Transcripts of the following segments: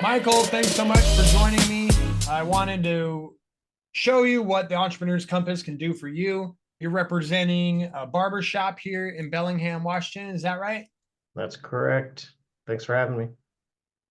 Michael, thanks so much for joining me. I wanted to show you what the Entrepreneur's Compass can do for you. You're representing a barbershop here in Bellingham, Washington. Is that right? That's correct. Thanks for having me.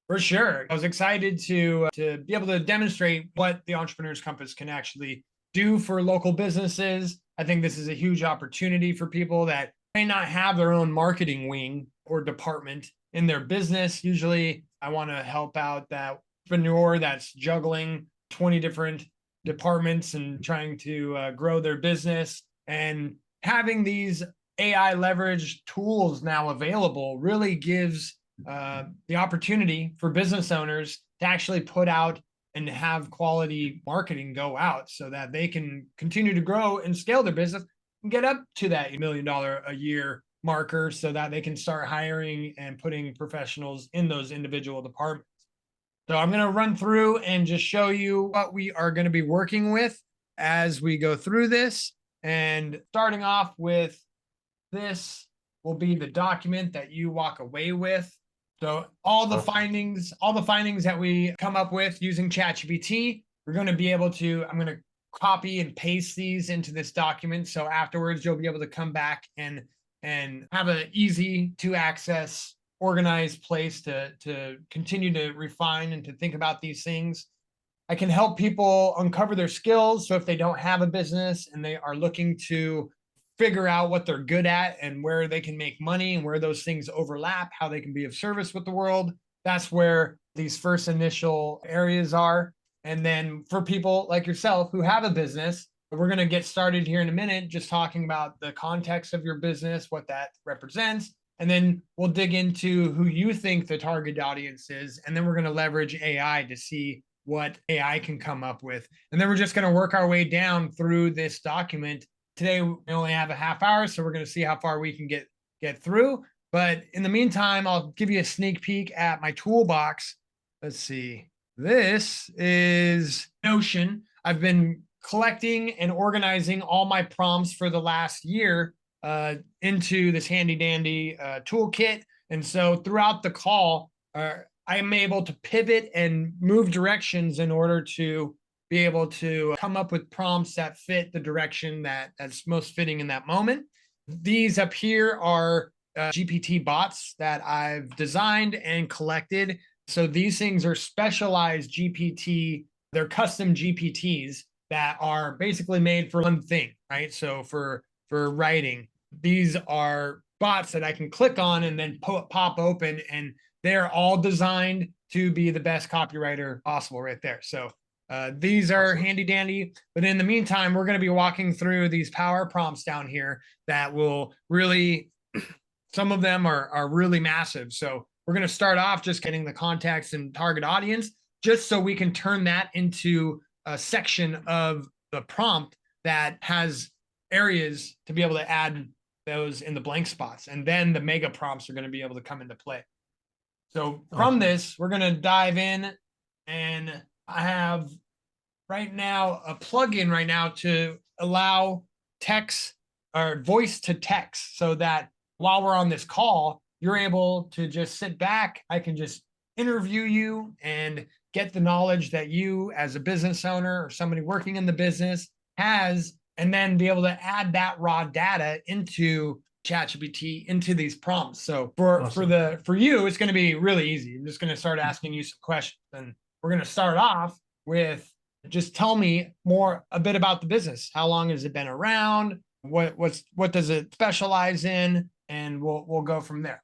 For sure. I was excited to be able to demonstrate what the Entrepreneur's Compass can actually do for local businesses. I think this is a huge opportunity for people that may not have their own marketing wing or department in their business. Usually, I want to help out that entrepreneur that's juggling 20 different departments and trying to grow their business. And having these AI leveraged tools now available really gives the opportunity for business owners to actually put out and have quality marketing go out so that they can continue to grow and scale their business and get up to that $1 million a year marker so that they can start hiring and putting professionals in those individual departments. So I'm going to run through and just show you what we are going to be working with as we go through this. And starting off with this will be the document that you walk away with. So all the findings that we come up with using ChatGPT, we're going to be able to, I'm going to copy and paste these into this document. So afterwards, you'll be able to come back and have an easy to access, organized place to continue to refine and to think about these things. I can help people uncover their skills. So if they don't have a business and they are looking to figure out what they're good at and where they can make money and where those things overlap, how they can be of service with the world. That's where these first initial areas are. And then for people like yourself who have a business, we're going to get started here in a minute, just talking about the context of your business, what that represents. And then we'll dig into who you think the target audience is. And then we're going to leverage AI to see what AI can come up with. And then we're just going to work our way down through this document. Today, we only have a half hour, so we're going to see how far we can get through. But in the meantime, I'll give you a sneak peek at my toolbox. Let's see. This is Notion. I've been collecting and organizing all my prompts for the last year into this handy dandy toolkit. And so throughout the call, I am able to pivot and move directions in order to be able to come up with prompts that fit the direction that's most fitting in that moment. These up here are GPT bots that I've designed and collected. So these things are specialized GPT, they're custom GPTs that are basically made for one thing, right? So for writing, these are bots that I can click on and then pop open, and they're all designed to be the best copywriter possible right there. So these are handy dandy, but in the meantime, we're going to be walking through these power prompts down here that will really, some of them are really massive. So we're going to start off just getting the context and target audience, just so we can turn that into a section of the prompt that has areas to be able to add those in the blank spots. And then the mega prompts are going to be able to come into play. So from this, we're going to dive in, and I have right now a plugin right now to allow text or voice to text, so that while we're on this call, you're able to just sit back. I can just interview you and get the knowledge that you as a business owner or somebody working in the business has, and then be able to add that raw data into ChatGPT, into these prompts. So for you, it's going to be really easy. I'm just going to start asking you some questions, and we're going to start off with, just tell me a bit about the business. How long has it been around? What does it specialize in? And we'll go from there.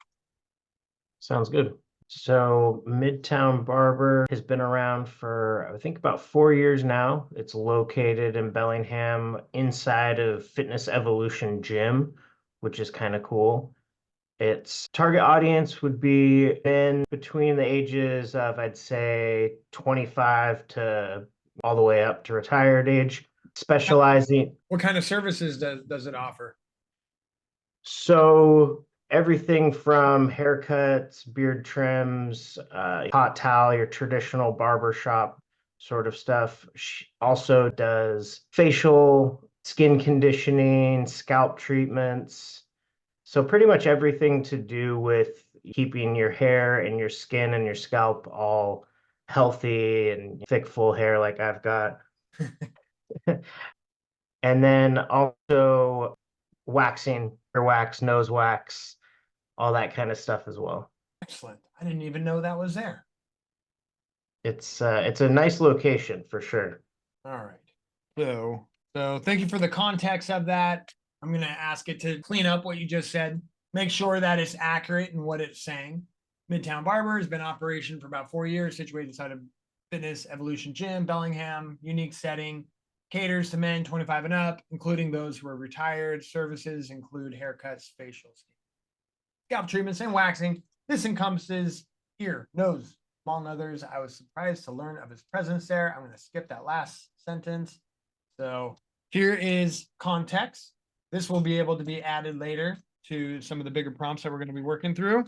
Sounds good. So Midtown Barber has been around for, I think, about 4 years now. It's located in Bellingham inside of Fitness Evolution Gym, which is kind of cool. Its target audience would be in between the ages of, I'd say, 25 to all the way up to retired age, specializing. What kind of services does it offer? So everything from haircuts, beard trims, hot towel, your traditional barbershop sort of stuff. She also does facial, skin conditioning, scalp treatments. So pretty much everything to do with keeping your hair and your skin and your scalp all healthy and thick, full hair like I've got. And then also waxing, ear wax, nose wax, all that kind of stuff as well. Excellent. I didn't even know that was there. It's a nice location for sure. All right. So thank you for the context of that. I'm going to ask it to clean up what you just said, make sure that it's accurate in what it's saying. Midtown Barber has been in operation for about 4 years, situated inside of Fitness Evolution Gym, Bellingham, unique setting, caters to men 25 and up, including those who are retired. Services include haircuts, facials, scalp treatments, and waxing. This encompasses ear, nose, among others. I was surprised to learn of his presence there. I'm going to skip that last sentence. So here is context. This will be able to be added later to some of the bigger prompts that we're going to be working through.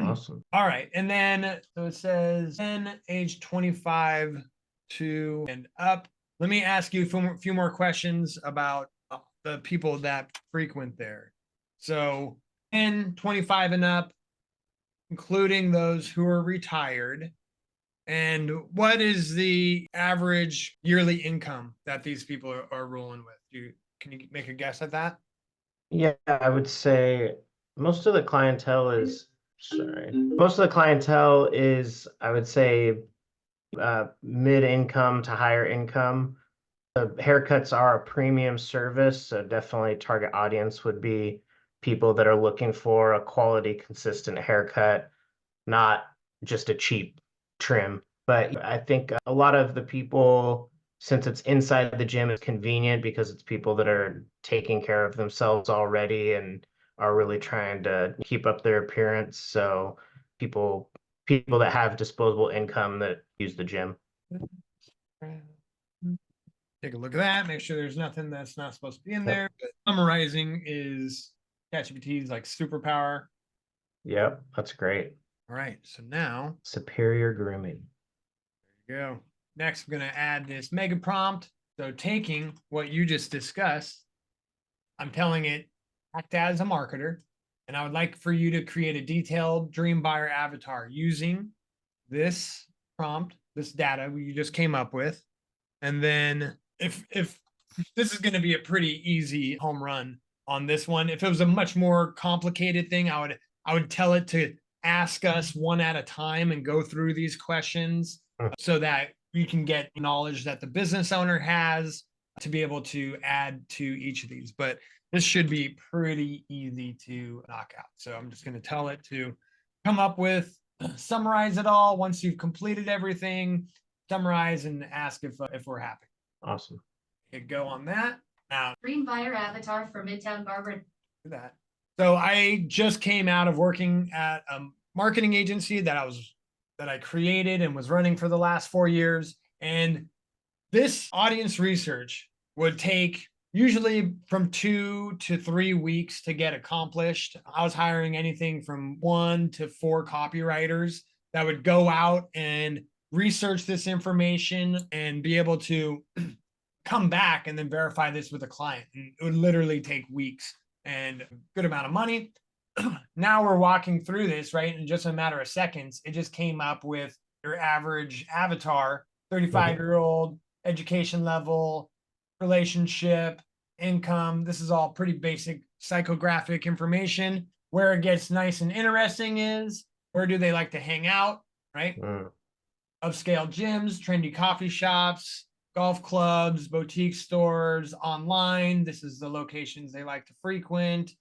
Awesome. All right. And then, so it says 10, age 25 to and up. Let me ask you a few more questions about the people that frequent there. So 10, 25 and up, including those who are retired. And what is the average yearly income that these people are rolling with? Can you make a guess at that? Yeah, I would say most of the clientele is, sorry, most of the clientele is, I would say, mid-income to higher income. The haircuts are a premium service, so definitely target audience would be people that are looking for a quality, consistent haircut, not just a cheap trim. But I think a lot of the people, since it's inside the gym, it's convenient because it's people that are taking care of themselves already and are really trying to keep up their appearance. So people that have disposable income that use the gym. Take a look at that, make sure there's nothing that's not supposed to be in Yep. there. But summarizing is ChatGPT's like superpower. Yep, that's great. All right, so now Superior grooming. there you go. Next, we're going to add this mega prompt. So taking what you just discussed, I'm telling it, act as a marketer, and I would like for you to create a detailed dream buyer avatar using this prompt, this data you just came up with. And then if this is going to be a pretty easy home run on this one. If it was a much more complicated thing, I would tell it to ask us one at a time and go through these questions so that you can get knowledge that the business owner has to be able to add to each of these. But this should be pretty easy to knock out. So I'm just going to tell it to come up with, summarize it all once you've completed everything, summarize and ask if we're happy. Awesome. Hit go on that. Now, Dream buyer avatar for Midtown Barber. do that. So I just came out of working at a marketing agency that I created and was running for the last 4 years. And this audience research would take usually from 2 to 3 weeks to get accomplished. I was hiring anything from 1 to 4 copywriters that would go out and research this information and be able to come back and then verify this with a client. And it would literally take weeks and a good amount of money. Now we're walking through this, right? In just a matter of seconds, it just came up with your average avatar, 35-year-old, education level, relationship, income. This is all pretty basic psychographic information. Where it gets nice and interesting is where do they like to hang out, right? Upscale gyms, trendy coffee shops, golf clubs, boutique stores, online. This is the locations they like to frequent.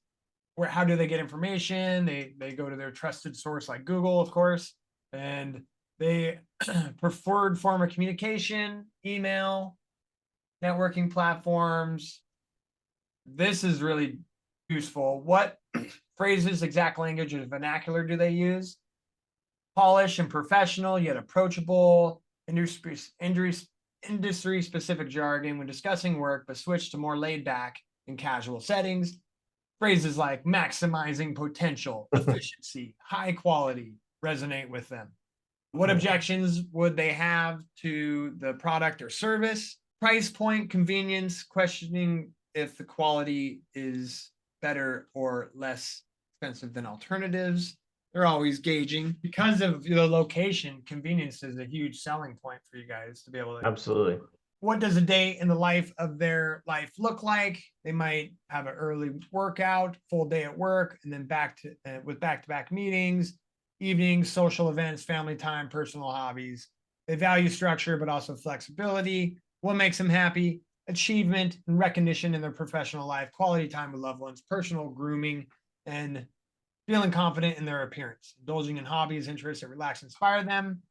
How do they get information? They go to their trusted source like Google, of course, and they preferred form of communication, email, networking platforms. This is really useful. What phrases, exact language, and vernacular do they use? Polished and professional, yet approachable, industry specific jargon when discussing work, but switch to more laid back and casual settings. Phrases like maximizing potential, efficiency, high quality resonate with them. What objections would they have to the product or service? Price point, convenience, questioning if the quality is better or less expensive than alternatives. they're always gauging because of the location. Convenience is a huge selling point for you guys to be able to. Absolutely. What does a day in the life of their life look like? They might have an early workout, full day at work, and then with back-to-back meetings, evenings, social events, family time, personal hobbies. They value structure, but also flexibility. What makes them happy? Achievement and recognition in their professional life, quality time with loved ones, personal grooming, and feeling confident in their appearance. Indulging in hobbies, interests that relax and inspire them.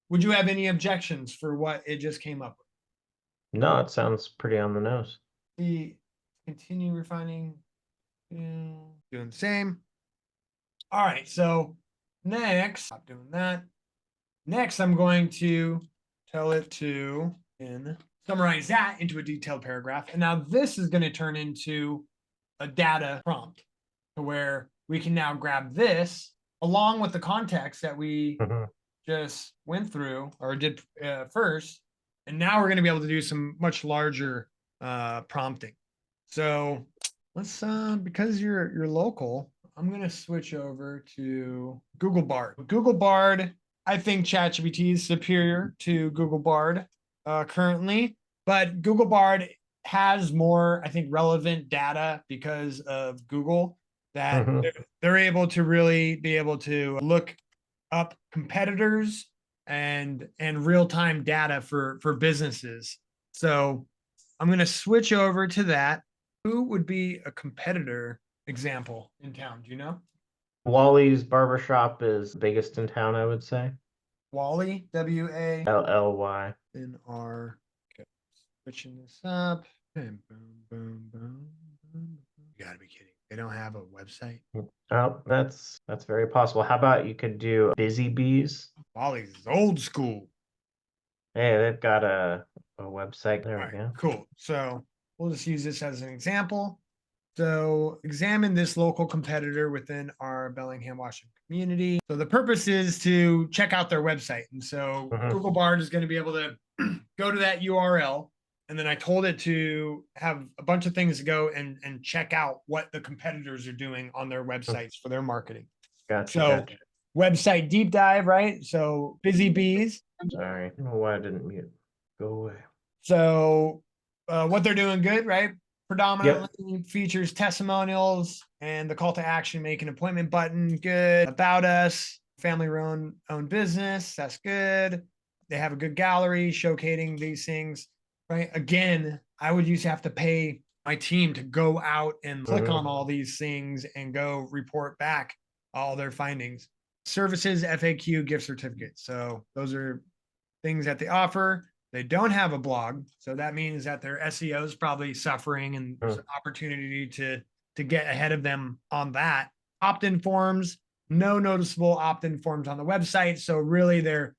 Would you have any objections for what it just came up No, it sounds pretty on the nose. with? The continue refining, doing the same. All right, so next, stop doing that. Next, I'm going to tell it to summarize that into a detailed paragraph. And now this is going to turn into a data prompt to where we can now grab this along with the context that we just went through or did first. And now we're going to be able to do some much larger prompting. So let's, because you're local, I'm going to switch over to Google Bard. Google Bard, I think ChatGPT is superior to Google Bard currently, but Google Bard has more, I think, relevant data because of Google that they're able to really be able to look up competitors and real-time data for businesses. So I'm going to switch over to that. Who would be a competitor example in town? Do you know? Wally's barbershop is biggest in town, I would say. Wally, W-A LLY. N-R. Okay, switching this up. And boom, boom, boom, boom. You gotta be kidding. They don't have a website. Oh, that's very possible. How about you could do Busy Bees? Wally's is old school. Hey, they've got a website. There All we right, go. cool. So we'll just use this as an example. So examine this local competitor within our Bellingham, Washington community. So the purpose is to check out their website. And so Google Bard is going to be able to go to that URL. And then I told it to have a bunch of things to go and check out what the competitors are doing on their websites for their marketing. Gotcha. So website deep dive, right? So Busy Bees. Sorry, I don't know why I didn't mute. Go away. So what they're doing good, right? Predominantly features testimonials and the call to action, make an appointment button. Good. About us, family owned business. That's good. They have a good gallery showcasing these things, right? Again, I would used to have to pay my team to go out and click on all these things and go report back all their findings. Services, FAQ, gift certificates. So those are things that they offer. They don't have a blog, so that means that their SEO is probably suffering, and there's an opportunity to get ahead of them on that. Opt-in forms, no noticeable opt-in forms on the website, so really they're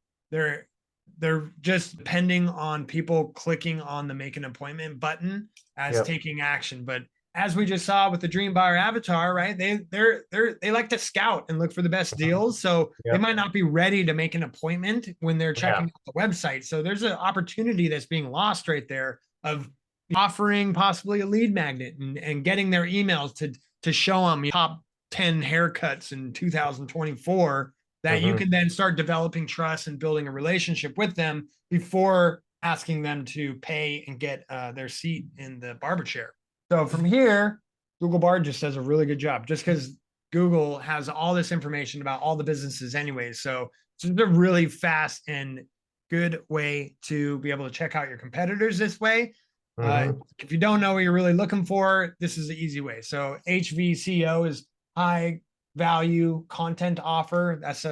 just depending on people clicking on the make an appointment button as taking action. But as we just saw with the Dream Buyer Avatar, right? They like to scout and look for the best deals. So they might not be ready to make an appointment when they're checking out the website. So there's an opportunity that's being lost right there of offering possibly a lead magnet and getting their emails to show them top 10 haircuts in 2024 that you can then start developing trust and building a relationship with them before asking them to pay and get their seat in the barber chair. So from here, Google Bard just does a really good job just because Google has all this information about all the businesses anyways. So it's a really fast and good way to be able to check out your competitors this way. If you don't know what you're really looking for, this is the easy way. So HVCO is high value content offer. That's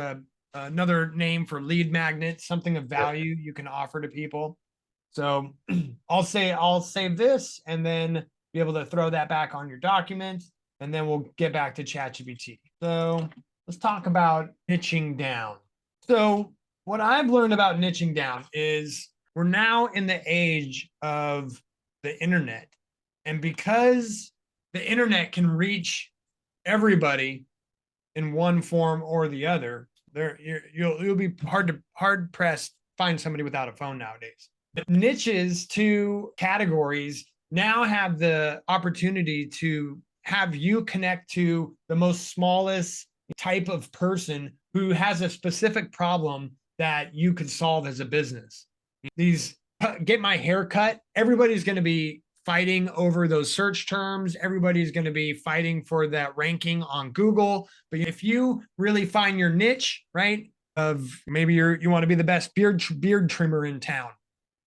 another name for lead magnet, something of value you can offer to people. So I'll save this and then be able to throw that back on your document, and then we'll get back to ChatGPT. So let's talk about niching down. So what I've learned about niching down is we're now in the age of the internet. And because the internet can reach everybody in one form or the other, you'll be hard pressed find somebody without a phone nowadays. The niches to categories now have the opportunity to have you connect to the most smallest type of person who has a specific problem that you could solve as a business. These get my hair cut, everybody's going to be fighting over those search terms. Everybody's going to be fighting for that ranking on Google. But if you really find your niche, right, of maybe you want to be the best beard trimmer in town.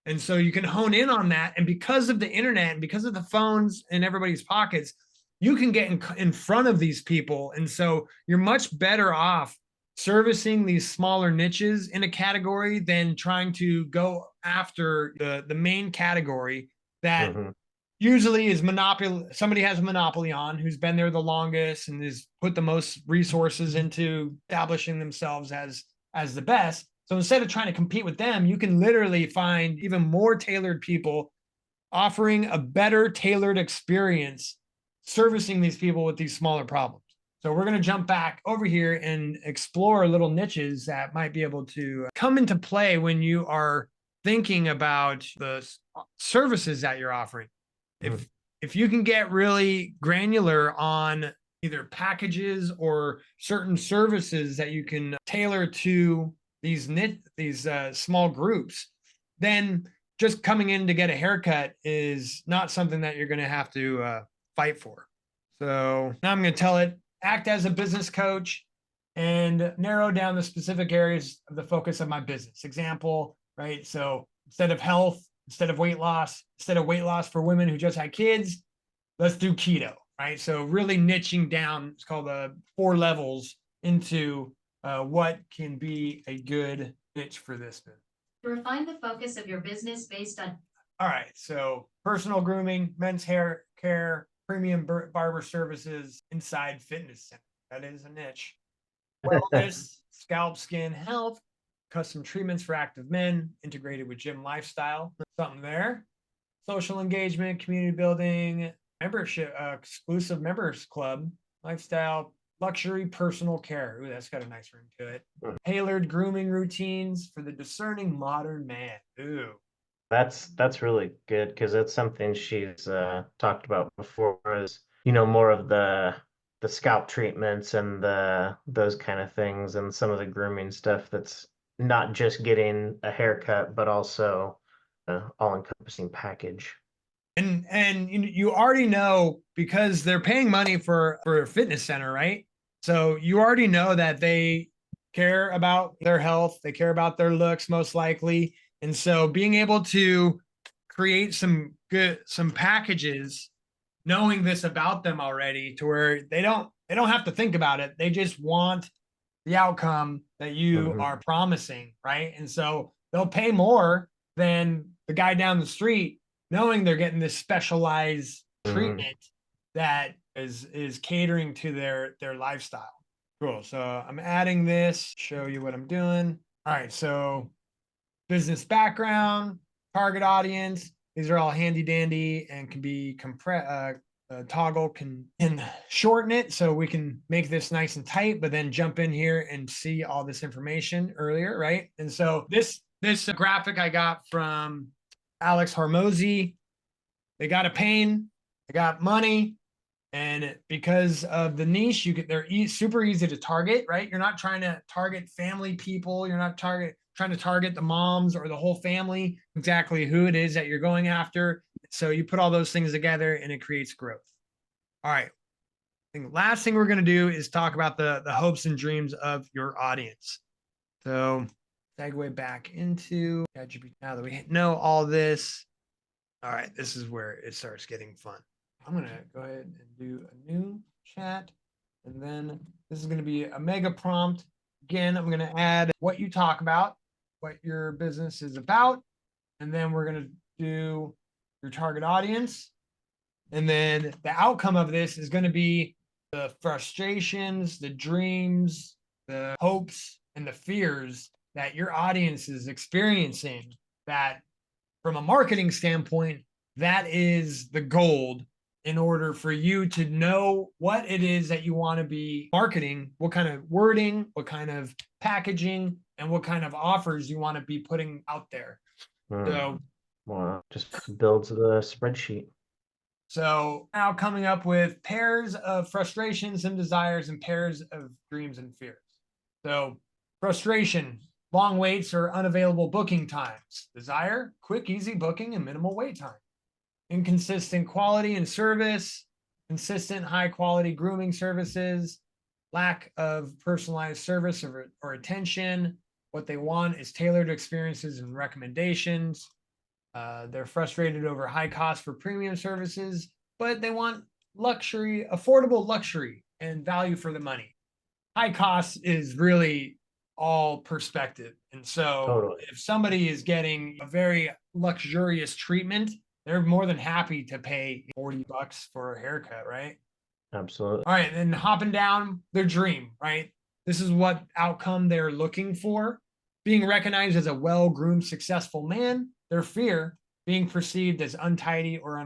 And so you can hone in on that. And because of the internet and because of the phones in everybody's pockets, you can get in front of these people. And so you're much better off servicing these smaller niches in a category than trying to go after the main category that usually is monopoly. Somebody has a monopoly on, who's been there the longest and has put the most resources into establishing themselves as the best. So instead of trying to compete with them, you can literally find even more tailored people offering a better tailored experience, servicing these people with these smaller problems. So we're going to jump back over here and explore little niches that might be able to come into play when you are thinking about the services that you're offering. If you can get really granular on either packages or certain services that you can tailor to these small groups, then just coming in to get a haircut is not something that you're going to have to fight for. So now I'm going to tell it, act as a business coach and narrow down the specific areas of the focus of my business. Example, right? So instead of health, instead of weight loss for women who just had kids, let's do keto, right? So really niching down, it's called the 4 levels into what can be a good niche for this business. Refine the focus of your business based on. All right, so personal grooming, men's hair care, premium barber services inside fitness center. That is a niche. Wellness, scalp, skin, health, custom treatments for active men, integrated with gym lifestyle. Something there. Social engagement, community building, membership, exclusive members club, lifestyle, luxury, personal care. Ooh, that's got a nice ring to it. Tailored grooming routines for the discerning modern man. Ooh. That's really good because that's something she's talked about before, is more of the scalp treatments and those kind of things, and some of the grooming stuff that's not just getting a haircut but also all-encompassing package. And you already know, because they're paying money for a fitness center, right? So you already know that they care about their health, they care about their looks most likely. And so being able to create some packages, knowing this about them already, to where they don't have to think about it. They just want the outcome that you are promising, right? And so they'll pay more than the guy down the street, knowing they're getting this specialized treatment that is catering to their lifestyle. Cool. So I'm adding this, show you what I'm doing. All right. So business background, target audience. These are all handy dandy and can be toggle can shorten it so we can make this nice and tight, but then jump in here and see all this information earlier, right? And so this graphic I got from Alex Hormozy. They got a pain, they got money, and because of the niche, they're super easy to target, right? You're not trying to target family people. You're not trying to target the moms or the whole family, exactly who it is that you're going after. So you put all those things together and it creates growth. All right. I think last thing we're going to do is talk about the hopes and dreams of your audience. So segue back into now that we know all this. All right, this is where it starts getting fun. I'm going to go ahead and do a new chat. And then this is going to be a mega prompt. Again, I'm going to add what you talk about, what your business is about. And then we're going to do your target audience. And then the outcome of this is going to be the frustrations, the dreams, the hopes, and the fears that your audience is experiencing. That from a marketing standpoint, that is the gold in order for you to know what it is that you want to be marketing, what kind of wording, what kind of packaging, and what kind of offers you want to be putting out there. So just builds the spreadsheet. So now coming up with pairs of frustrations and desires and pairs of dreams and fears. So frustration, long waits or unavailable booking times. Desire, quick, easy booking and minimal wait time. Inconsistent quality and service, consistent high quality grooming services, lack of personalized service or attention. What they want is tailored experiences and recommendations. They're frustrated over high cost for premium services, but they want luxury, affordable luxury and value for the money. High cost is really all perspective. And so Totally. if somebody is getting a very luxurious treatment, they're more than happy to pay $40 for a haircut, right? Absolutely. All right, and hopping down their dream, right? This is what outcome they're looking for. Being recognized as a well-groomed, successful man. Their fear, being perceived as untidy or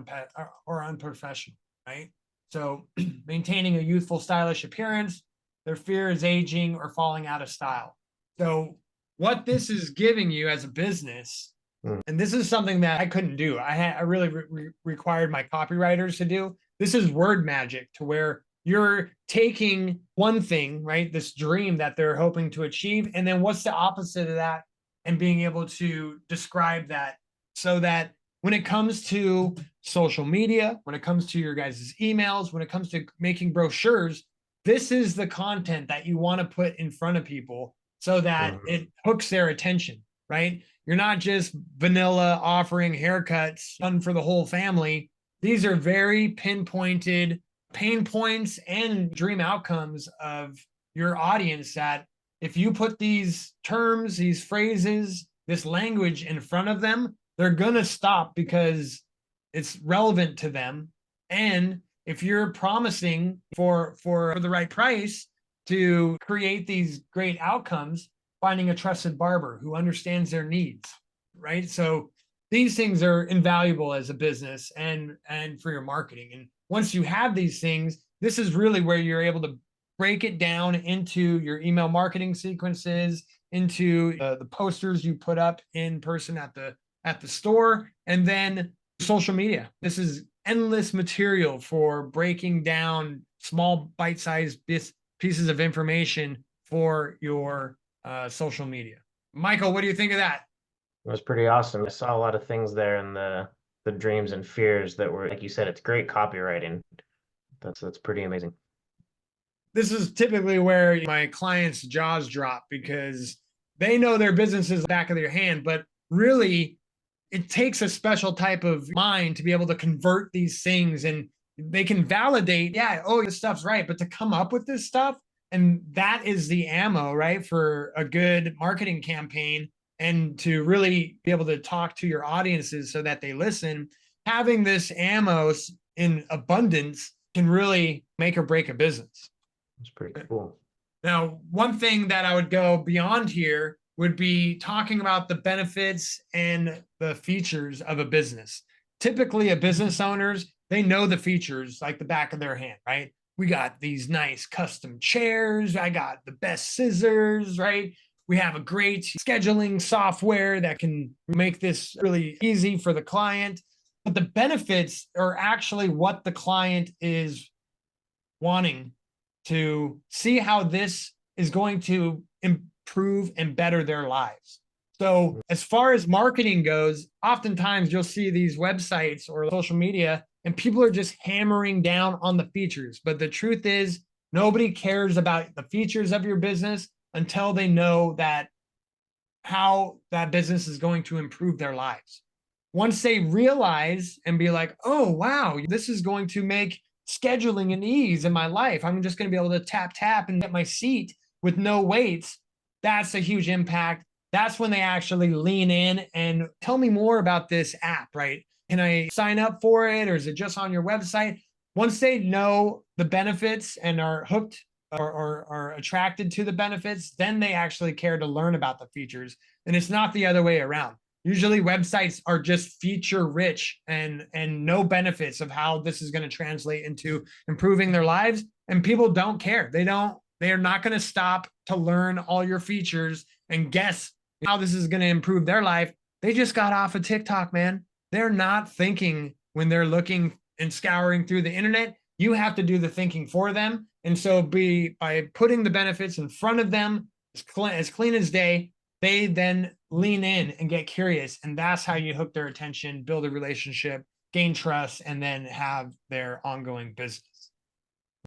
unprofessional, right? So maintaining a youthful, stylish appearance. Their fear is aging or falling out of style. So what this is giving you as a business, and this is something that I couldn't do. I really required my copywriters to do. This is word magic, to where you're taking one thing, right? This dream that they're hoping to achieve. And then what's the opposite of that? And being able to describe that so that when it comes to social media, when it comes to your guys' emails, when it comes to making brochures, this is the content that you want to put in front of people so that it hooks their attention, right? You're not just vanilla offering haircuts fun for the whole family. These are very pinpointed pain points and dream outcomes of your audience that if you put these terms, these phrases, this language in front of them, they're going to stop because it's relevant to them. And if you're promising for the right price to create these great outcomes, finding a trusted barber who understands their needs, right? So these things are invaluable as a business and for your marketing. And once you have these things, this is really where you're able to break it down into your email marketing sequences, into the posters you put up in person at the store, and then social media. This is endless material for breaking down small bite-sized pieces of information for your social media. Michael, what do you think of that? It was pretty awesome. I saw a lot of things there in the dreams and fears that were, like you said, it's great copywriting. That's pretty amazing. This is typically where my clients' jaws drop because they know their business is the back of their hand, but really it takes a special type of mind to be able to convert these things, and they can validate, yeah, oh, this stuff's right, but to come up with this stuff, and that is the ammo, right, for a good marketing campaign and to really be able to talk to your audiences so that they listen. Having this ammo in abundance can really make or break a business. It's pretty cool. Now, one thing that I would go beyond here would be talking about the benefits and the features of a business. Typically, a business owners, they know the features like the back of their hand, right? We got these nice custom chairs. I got the best scissors, right? We have a great scheduling software that can make this really easy for the client. But the benefits are actually what the client is wanting to see, how this is going to improve and better their lives. So as far as marketing goes, oftentimes you'll see these websites or social media and people are just hammering down on the features. But the truth is, nobody cares about the features of your business until they know that how that business is going to improve their lives. Once they realize and be like, oh, wow, this is going to make scheduling an ease in my life. I'm just going to be able to tap and get my seat with no waits. That's a huge impact. That's when they actually lean in and tell me more about this app, right? Can I sign up for it, or is it just on your website? Once they know the benefits and are hooked or are attracted to the benefits, then they actually care to learn about the features. And it's not the other way around. Usually websites are just feature rich and no benefits of how this is going to translate into improving their lives. And people don't care. They are not going to stop to learn all your features and guess how this is going to improve their life. They just got off of TikTok, man. They're not thinking when they're looking and scouring through the internet. You have to do the thinking for them. And so by putting the benefits in front of them as clean as day, they then lean in and get curious. And that's how you hook their attention, build a relationship, gain trust, and then have their ongoing business.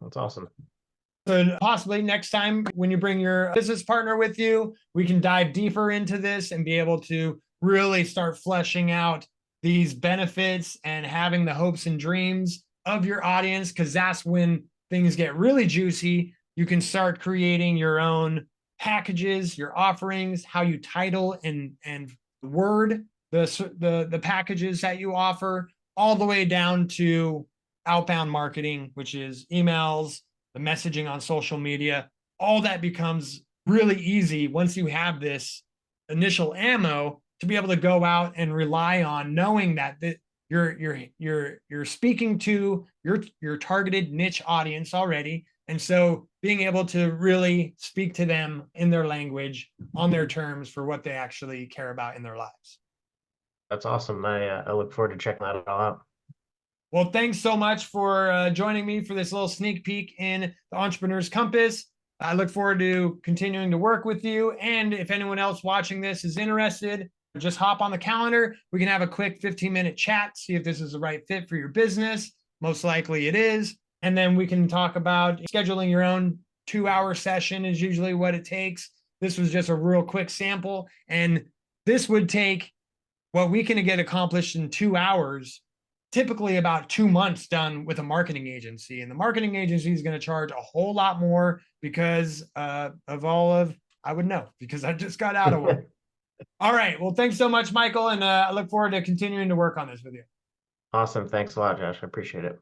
That's awesome. So possibly next time when you bring your business partner with you, we can dive deeper into this and be able to really start fleshing out these benefits and having the hopes and dreams of your audience, because that's when things get really juicy. You can start creating your own packages, your offerings, how you title and word the packages that you offer, all the way down to outbound marketing, which is emails, the messaging on social media. All that becomes really easy once you have this initial ammo to be able to go out and rely on, knowing that you're speaking to your targeted niche audience already. And so being able to really speak to them in their language, on their terms, for what they actually care about in their lives. That's awesome. I look forward to checking that all out. Well, thanks so much for joining me for this little sneak peek in the Entrepreneur's Compass. I look forward to continuing to work with you. And if anyone else watching this is interested, just hop on the calendar. We can have a quick 15-minute chat, see if this is the right fit for your business. Most likely it is. And then we can talk about scheduling your own 2-hour session is usually what it takes. This was just a real quick sample. And this would take what we can get accomplished in 2 hours, typically about 2 months done with a marketing agency. And the marketing agency is going to charge a whole lot more because of all of, I would know because I just got out of one. All right. Well, thanks so much, Michael. And I look forward to continuing to work on this with you. Awesome. Thanks a lot, Josh. I appreciate it.